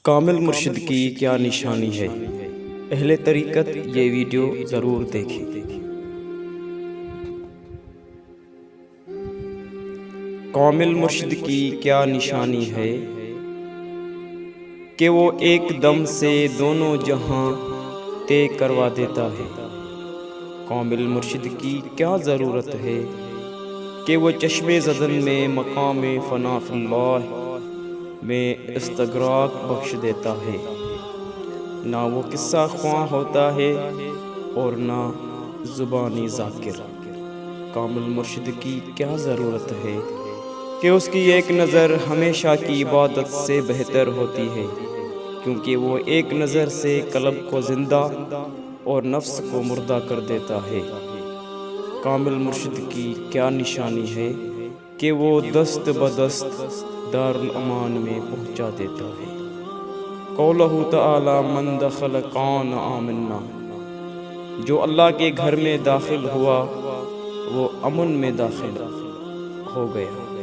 کامل مرشد کی کیا نشانی ہے؟ اہل طریقت یہ ویڈیو ضرور دیکھیں۔ کامل مرشد کی کیا نشانی ہے کہ وہ ایک دم سے دونوں جہاں طے کروا دیتا ہے۔ کامل مرشد کی کیا ضرورت ہے کہ وہ چشم زدن میں مقام فنا فی اللہ میں استغراق بخش دیتا ہے۔ نہ وہ قصہ خواں ہوتا ہے اور نہ زبانی ذاکر۔ کامل مرشد کی کیا ضرورت ہے کہ اس کی ایک نظر ہمیشہ کی عبادت سے بہتر ہوتی ہے، کیونکہ وہ ایک نظر سے قلب کو زندہ اور نفس کو مردہ کر دیتا ہے۔ کامل مرشد کی کیا نشانی ہے کہ وہ دست بدست دارالامان میں پہنچا دیتا ہے۔ قولہ تعالی من دخل کان آمنا، جو اللہ کے گھر میں داخل ہوا وہ امن میں داخل ہو گیا۔